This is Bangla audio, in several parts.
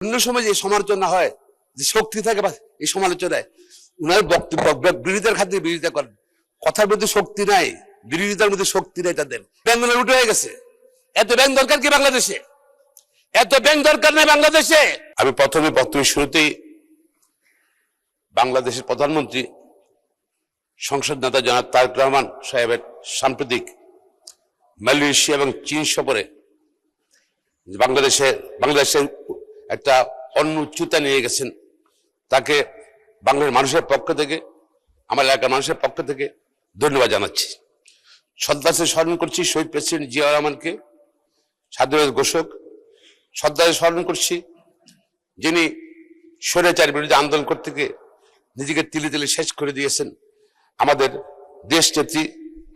অন্য সময় যে সমালোচনা হয়, যে শক্তি থাকে বা এই সমালোচনায় উনার বক্তব্য বিরোধিতার খাতিরে বিরোধিতা করেন। কথার মধ্যে শক্তি নাই, বিরোধিতার মধ্যে শক্তি নাই তাদের। ব্যাংক উঠে হয়ে গেছে। এত ব্যাংক দরকার কি বাংলাদেশে? এত ব্যাংক দরকার নেই বাংলাদেশে। আমি প্রথমে বক্তব্যের শুরুতেই বাংলাদেশের প্রধানমন্ত্রী সংসদ নেতা জনাব তারেক রহমান সাহেবের সাম্প্রতিক মালয়েশিয়া এবং চীন সফরে বাংলাদেশের একটা অন্য উচ্চতা নিয়ে গেছেন, তাকে বাংলাদেশের মানুষের পক্ষ থেকে, আমার এলাকার মানুষের পক্ষ থেকে ধন্যবাদ জানাচ্ছি। শ্রদ্ধার সাথে স্মরণ করছি শহীদ প্রেসিডেন্ট জিয়াউর রহমানকে, স্বাধীনতা ঘোষক। শ্রদ্ধার স্মরণ করছি যিনি স্বৈরাচার বিরোধী আন্দোলন করতে গিয়ে নিজেকে তিলে তিলে শেষ করে দিয়েছেন, আমাদের দেশ নেত্রী,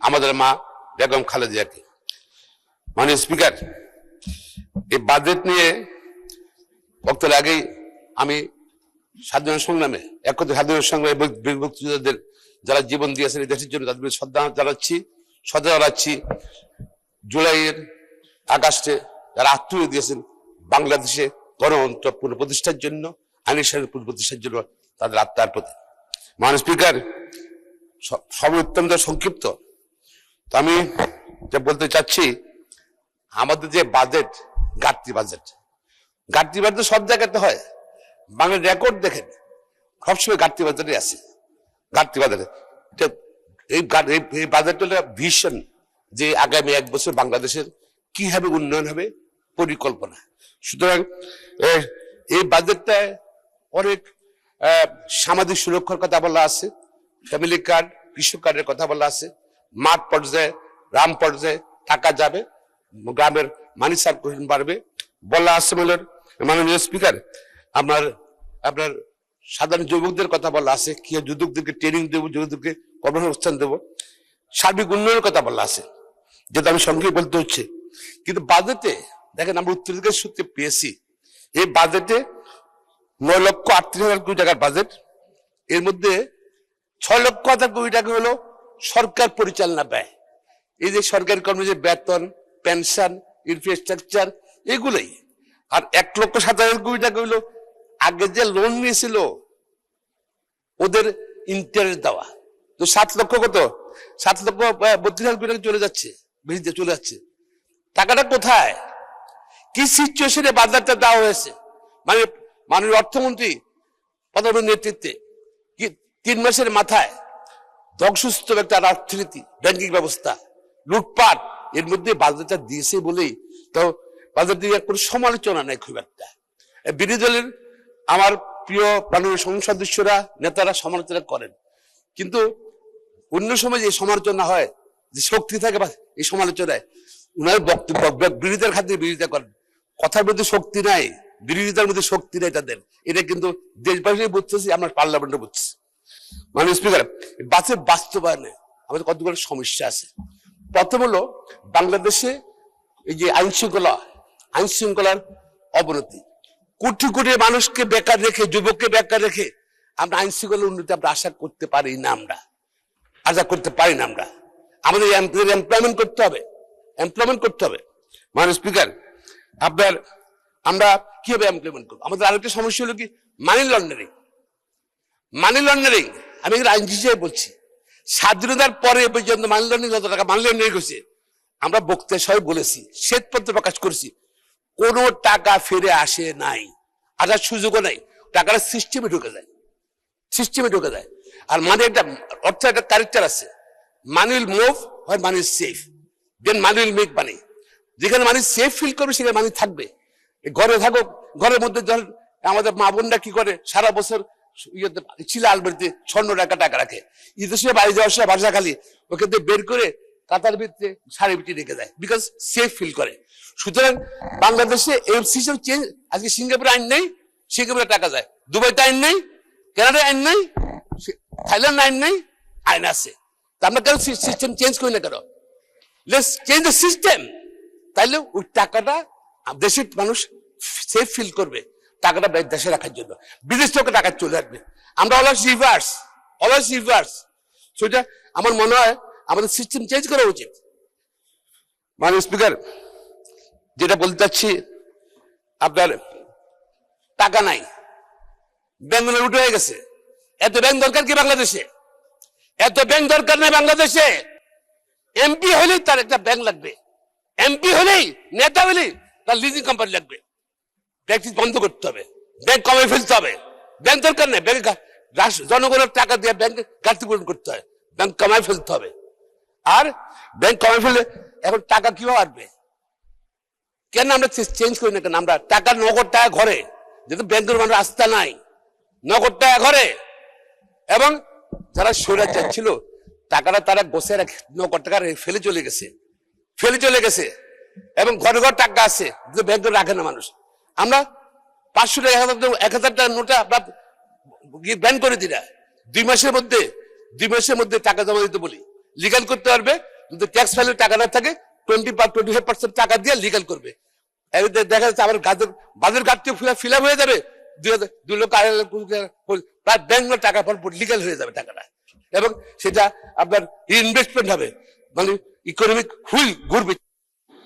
আমাদের মা বেগম খালেদা জিয়াকে। মাননীয় স্পিকার, এই বাজেট নিয়ে বক্তব্যের আগেই আমি স্বাধীনতা সংগ্রামে স্বাধীনতা সংগ্রামে বীর যারা জীবন দিয়েছেন এই দেশের জন্য তাদের শ্রদ্ধা জানাচ্ছি। জুলাইয়ের আগস্টে যারা আত্মীয় দিয়েছেন বাংলাদেশে গণতন্ত্র পুনঃপ্রতিষ্ঠার জন্য, আইনের শাসন পুনঃপ্রতিষ্ঠার জন্য তাদের আত্মার প্রতি। মাননীয় স্পিকার, সময় অত্যন্ত সংক্ষিপ্ত, তো আমি যা বলতে চাচ্ছি, আমাদের যে বাজেট ঘাটতি বাজেট সব জায়গাতে হয়। বাংলার রেকর্ড দেখেন, সবসময় ঘাটতি বাজেটে আছে। ঘাটতি বাজেটে এই বাজেট হলো ভিশন, যে আগামী 1 বছর বাংলাদেশের কিভাবে উন্নয়ন হবে, পরিকল্পনা। সুতরাং এই বাজেটটায় অনেক সামাজিক সুরক্ষার কথা বলা আছে, ফ্যামিলি কার্ড, কৃষক কার্ডের কথা বলা আছে, মাঠ পর্যায়ে, গ্রাম পর্যায়ে টাকা যাবে, গ্রামের মানি সার্কুলেশন বাড়বে বলা আছে। মাননীয় স্পিকার, আপনার সাধারণ যুবকদের কথা বলা আছে, কি যুবকদেরকে ট্রেনিং দেবো, যুবকদেরকে কর্মসংস্থান দেবো, সার্বিক উন্নয়নের কথা বলা আছে, যেটা আমি সঙ্গে বলতে হচ্ছে। কিন্তু বাজেটে দেখেন, আমরা উত্তরাধিকার সূত্রে পেয়েছি, এই বাজেটে 9,38,000 কোটি টাকার বাজেট, এর মধ্যে 6,00,000 কোটি টাকা হলো সরকার পরিচালনা ব্যয়। এই যে সরকারি কর্মচারীর বেতন, পেনশন, ইনফ্রাস্ট্রাকচার, এগুলোই। আর 1,07,000 কোটি টাকা হলো আগে যে লোন নিয়েছিল ওদের ইন্টারেস্ট দেওয়া। তো 7,32,000 কোটি টাকা চলে যাচ্ছে। টাকাটা কোথায়, কি সিচুয়েশনে বাজারটা দেওয়া হয়েছে? মানে মাননীয় অর্থমন্ত্রী প্রধানমন্ত্রীর নেতৃত্বে 3 মাসের মাথায় ধ্বংসস্তূপ একটা অর্থনীতি, ব্যাংকিং ব্যবস্থা, লুটপাট, এর মধ্যে বাজেটটা দিয়েছে বলেই তো বাজেট দিয়ে কোনো সমালোচনা নেই খুব একটা। বিরোধী দলের আমার প্রিয় মাননীয় সংসদ সদস্যরা, নেতারা সমালোচনা করেন, কিন্তু অন্য সময় যে সমালোচনা হয়, যে শক্তি থাকে বা এই সমালোচনায় উনার বক্তব্য বিরোধিতার খাতিরে বিরোধিতা করেন। কথার মধ্যে শক্তি নাই, বিরোধিতার মধ্যে শক্তি নাই তাদের। এটা কিন্তু দেশবাসী বুঝতেছি, আমরা পার্লামেন্টে বুঝছি। মাননীয় স্পিকার, বাস্তবায়নে আমাদের কতগুলো সমস্যা আছে। প্রথম হলো বাংলাদেশে এই যে আইন শৃঙ্খলার অবনতি। কোটি কোটি মানুষকে বেকার রেখে, যুবককে বেকার রেখে আমরা আইন শৃঙ্খলার উন্নতি আমরা আশা করতে পারি না। আমাদের এমপ্লয়মেন্ট করতে হবে। মাননীয় স্পিকার, আমরা কিভাবে এমপ্লয়মেন্ট করবো? আমাদের আরেকটা সমস্যা হলো কি, মানি লন্ডারিং। আমি আইন হিসেবে বলছি, স্বাধীনতার পরে পর্যন্ত মানি লন্ডারিং, যত টাকা মানি লন্ডারিং হয়েছে, আমরা বক্তৃতা সবাই বলেছি, শ্বেতপত্র প্রকাশ করেছি, কোনো টাকা ফিরে আসে নাই, আসার সুযোগও নাই। টাকাটা সিস্টেমে ঢুকে যায়। আর মানে একটা অর্থ একটা ক্যারেক্টার আছে, মানি উইল মুভ হয়, money is safe, then money will make money. যেখানে মানি সেফ ফিল করবে সেখানে মানি থাকবে। ঘরে থাকো, ঘরের মধ্যে ধরেন আমাদের মা বোনরা কি করে, সারা বছর ছিল আলমারিতে স্বর্ণ টাকা রাখে, ঈদের সময় বাড়ি যাওয়ার সময় বাসা খালি ওকে বের করে কাতার ভিতরে শাড়ি বিটি রেখে দেয়, বিকজ সেফ ফিল করে। সুতরাং বাংলাদেশে এই সিস্টেম চেঞ্জ। আজকে সিঙ্গাপুরে আইন নেই, সিঙ্গাপুরে টাকা যায়। দুবাইতে আইন নেই, কানাডায় আইন নেই, থাইল্যান্ড আইন নেই, আইন আছে। তা আমরা কেন সিস্টেম চেঞ্জ করি না কেন? Let's change the system. তাইলে ওই টাকাটা দেশের মানুষ সেফ ফিল করবে, টাকাটা দেশে রাখার জন্য। বিদেশ থেকে টাকা চলে আসবে। আমরা অলওয়েজ রিভার্স। সেটা আমার মনে হয় আমাদের সিস্টেম চেঞ্জ করা উচিত। মাননীয় স্পিকার, যেটা বলতে চাচ্ছি, আপনার টাকা নাই, ব্যাংক লুট হয়ে গেছে। এত ব্যাংক দরকার কি বাংলাদেশে? এত ব্যাংক দরকার নেই বাংলাদেশে। এমপি হলেই তার একটা ব্যাংক লাগবে, এমপি হলেই নেতা হলেই তার লিজিং কোম্পানি লাগবে। ব্যাংক বন্ধ করতে হবে, ব্যাংক কমে ফেলতে হবে। ব্যাংক দরকার নেই, ব্যাংক জনগণের টাকা দিয়ে ব্যাংকে ঘাটতি পূরণ করতে হয়, ব্যাংক কমায় ফেলতে হবে। আর ব্যাংক কমে ফেললে এখন টাকা কিভাবে আসবে? কেন আমরা চেঞ্জ করি না? কেন আমরা টাকা নগদ টাকা ঘরে, যেহেতু ব্যাংকের মানুষ আস্থা নাই, নগদ টাকা ঘরে। এবং যারা স্বৈরাচার ছিল টাকাটা তারা বসে রাখে, নগদ টাকা ফেলে চলে গেছে এবং ঘরে ঘর টাকা আছে, ব্যাংকে রাখে না মানুষ। আমরা 500 টাকা 1000 টাকার নোটা ব্যান করে দিই না। 2 মাসের মধ্যে টাকা জমা দিতে বলি, লিগাল করতে পারবে। যদি ট্যাক্স ফাইলে টাকা না থাকে 25% টাকা দিয়ে লিগাল করবে। দেখা যাচ্ছে আবার বাজার ঘাটতি ফিল আপ হয়ে যাবে, 2 লক্ষ 2.5 লক্ষ প্রায় ব্যাংক টাকা লিগাল হয়ে যাবে টাকাটা। এবং সেটা আপনার ইনভেস্টমেন্ট হবে, মানে ইকোনমিক হুইল ঘুরবে।